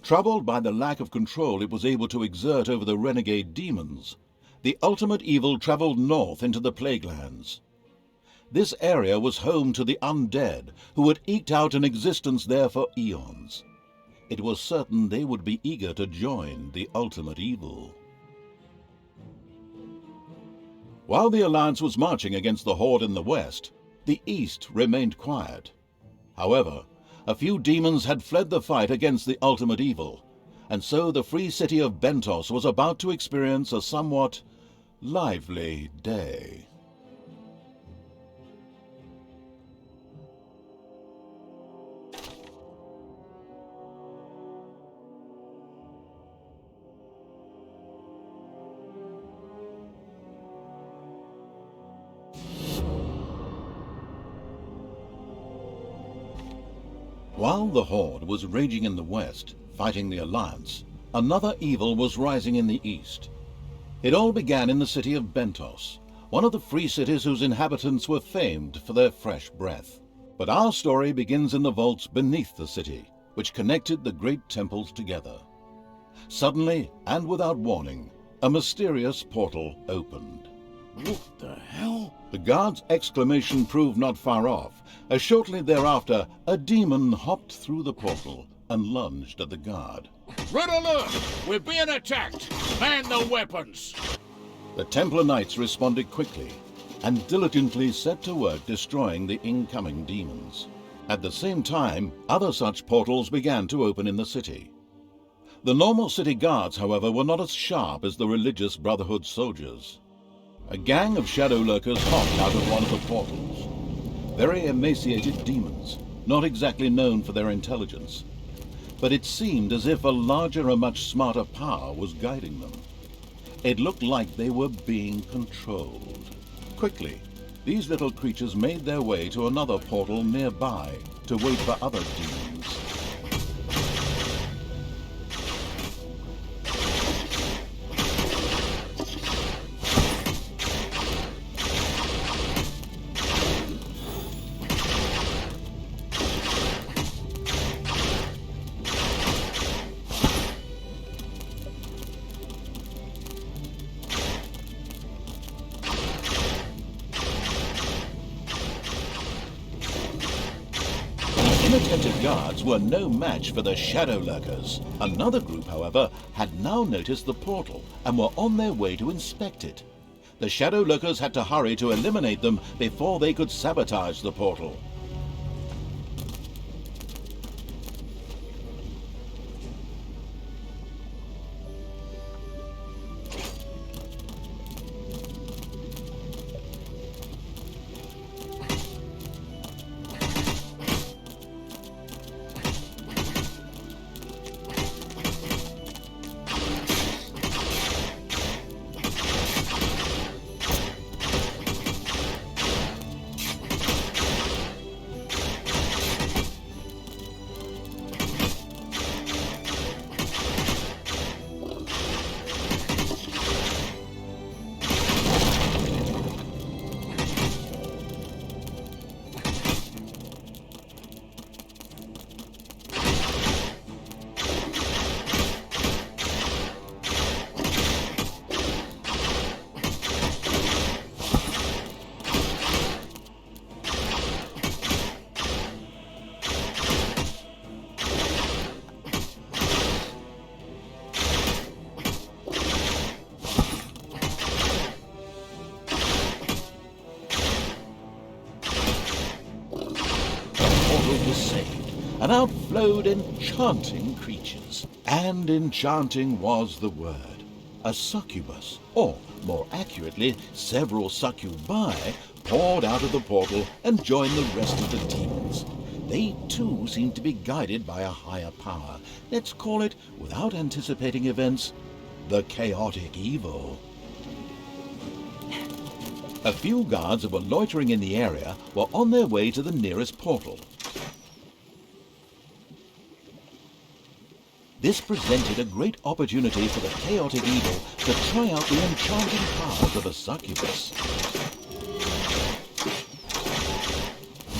Troubled by the lack of control it was able to exert over the renegade demons, the ultimate evil traveled north into the Plague Lands. This area was home to the undead, who had eked out an existence there for eons. It was certain they would be eager to join the ultimate evil. While the Alliance was marching against the Horde in the west, the east remained quiet. However, a few demons had fled the fight against the ultimate evil, and so the free city of Bentos was about to experience a somewhat lively day. While the Horde was raging in the west, fighting the Alliance, another evil was rising in the east. It all began in the city of Bentos, one of the free cities whose inhabitants were famed for their fresh breath. But our story begins in the vaults beneath the city, which connected the great temples together. Suddenly, and without warning, a mysterious portal opened. What the hell? The guard's exclamation proved not far off, as shortly thereafter a demon hopped through the portal and lunged at the guard. Red alert! We're being attacked! Man the weapons! The Templar Knights responded quickly and diligently set to work destroying the incoming demons. At the same time, other such portals began to open in the city. The normal city guards, however, were not as sharp as the religious Brotherhood soldiers. A gang of shadow lurkers hopped out of one of the portals. Very emaciated demons, not exactly known for their intelligence. But it seemed as if a larger and much smarter power was guiding them. It looked like they were being controlled. Quickly, these little creatures made their way to another portal nearby to wait for other demons. Inattentive guards were no match for the shadow lurkers. Another group, however, had now noticed the portal and were on their way to inspect it. The shadow lurkers had to hurry to eliminate them before they could sabotage the portal. And out flowed enchanting creatures. And enchanting was the word. A succubus, or more accurately, several succubi, poured out of the portal and joined the rest of the demons. They too seemed to be guided by a higher power. Let's call it, without anticipating events, the chaotic evil. A few guards who were loitering in the area were on their way to the nearest portal. This presented a great opportunity for the chaotic evil to try out the enchanting powers of a succubus.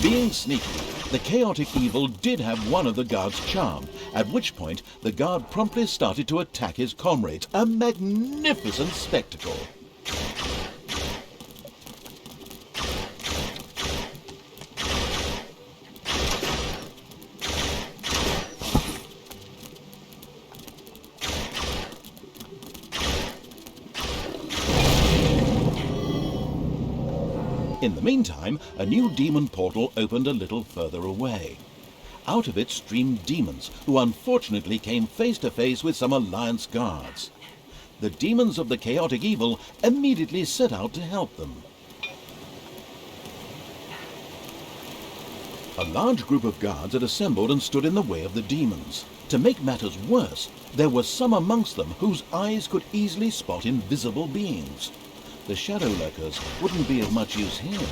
Being sneaky, the chaotic evil did have one of the guards charmed at which point the guard promptly started to attack his comrades. A magnificent spectacle. In the meantime, a new demon portal opened a little further away. Out of it streamed demons, who unfortunately came face to face with some Alliance guards. The demons of the chaotic evil immediately set out to help them. A large group of guards had assembled and stood in the way of the demons. To make matters worse, there were some amongst them whose eyes could easily spot invisible beings. The shadow lurkers wouldn't be of much use here.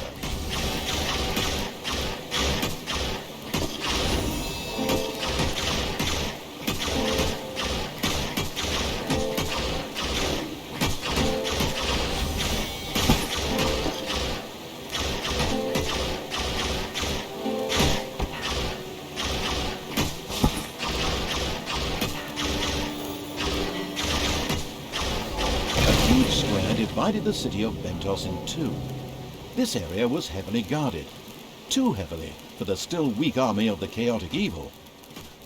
Divided the city of Bentos in two. This area was heavily guarded, too heavily for the still weak army of the chaotic evil.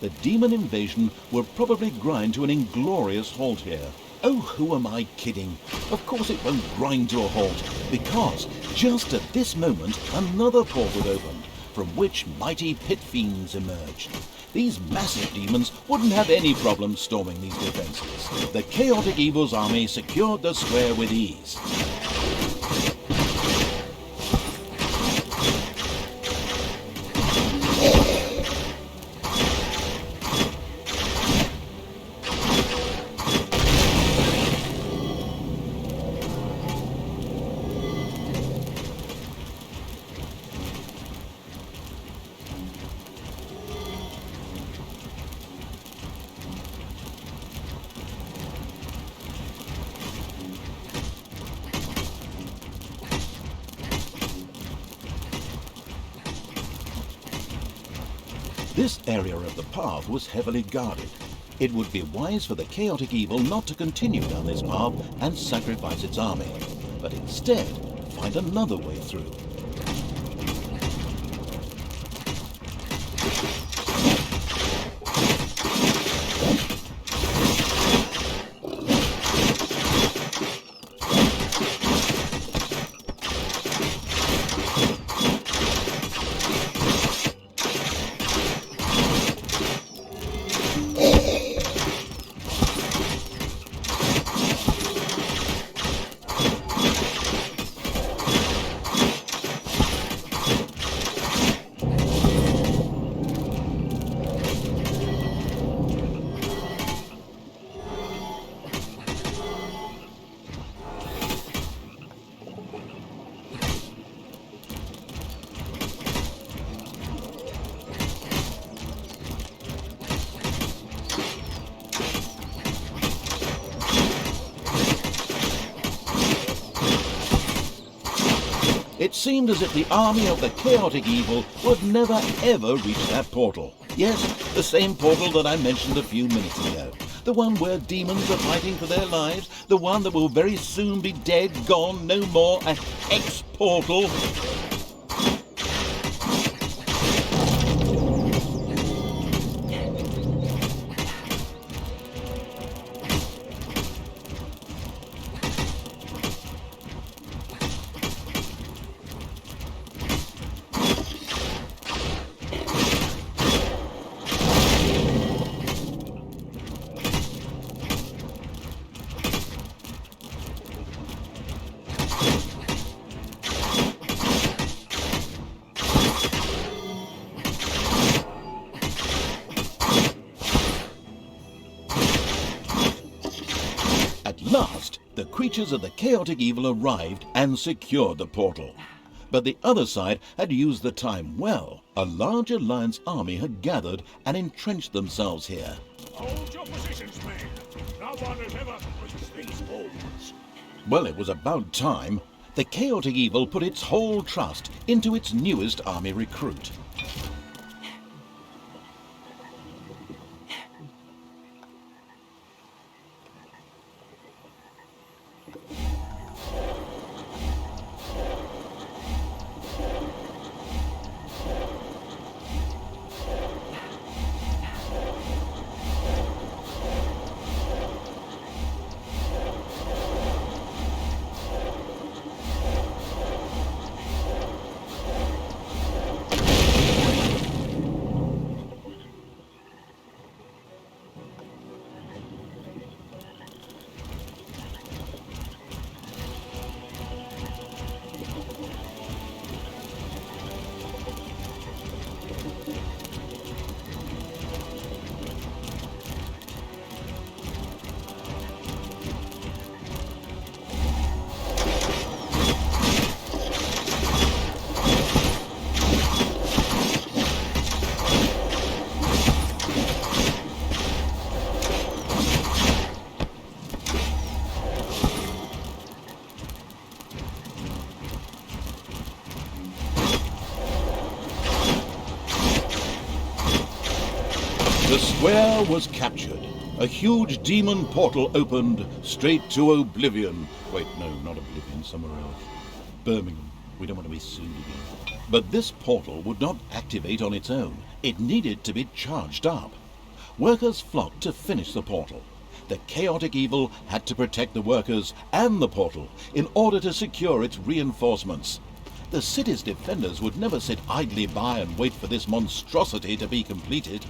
The demon invasion would probably grind to an inglorious halt here. Oh, who am I kidding? Of course it won't grind to a halt, because just at this moment another portal opened, from which mighty pit fiends emerged. These massive demons wouldn't have any problem storming these defenses. The chaotic evil's army secured the square with ease. This area of the path was heavily guarded. It would be wise for the chaotic evil not to continue down this path and sacrifice its army, but instead find another way through. It seemed as if the army of the chaotic evil would never ever reach that portal. Yes, the same portal that I mentioned a few minutes ago. The one where demons are fighting for their lives. The one that will very soon be dead, gone, no more, a hex portal. At last, the creatures of the chaotic evil arrived and secured the portal. But the other side had used the time well. A large Alliance army had gathered and entrenched themselves here. Hold your positions, men. No one has ever reached these walls. Well, it was about time. The chaotic evil put its whole trust into its newest army recruit. square was captured. A huge demon portal opened straight to Oblivion. Wait, no, not Oblivion, somewhere else. Birmingham. We don't want to be sued again. But this portal would not activate on its own. It needed to be charged up. Workers flocked to finish the portal. The chaotic evil had to protect the workers and the portal in order to secure its reinforcements. The city's defenders would never sit idly by and wait for this monstrosity to be completed.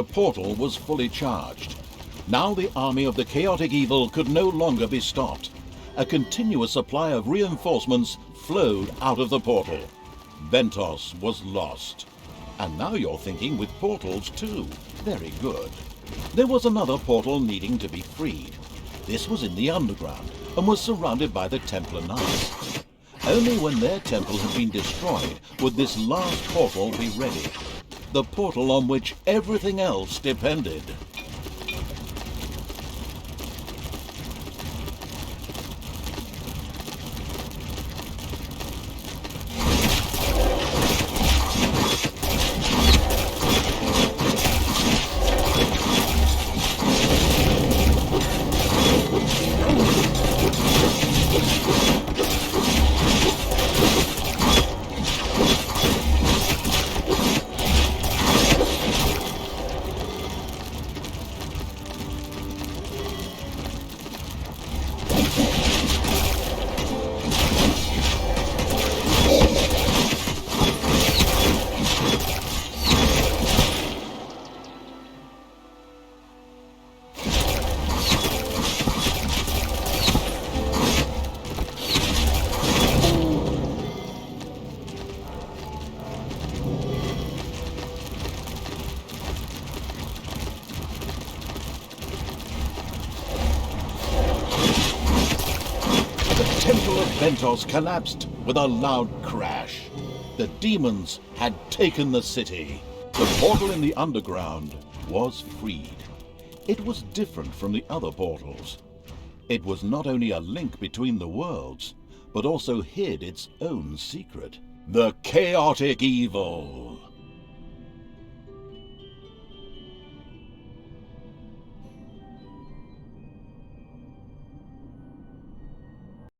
The portal was fully charged. Now the army of the chaotic evil could no longer be stopped. A continuous supply of reinforcements flowed out of the portal. Ventos was lost. And now you're thinking with portals too. Very good. There was another portal needing to be freed. This was in the underground and was surrounded by the Templar Knights. Only when their temple had been destroyed would this last portal be ready. The portal on which everything else depended. The Temple of Ventos collapsed with a loud crash. The demons had taken the city. The portal in the underground was freed. It was different from the other portals. It was not only a link between the worlds, but also hid its own secret. The chaotic evil.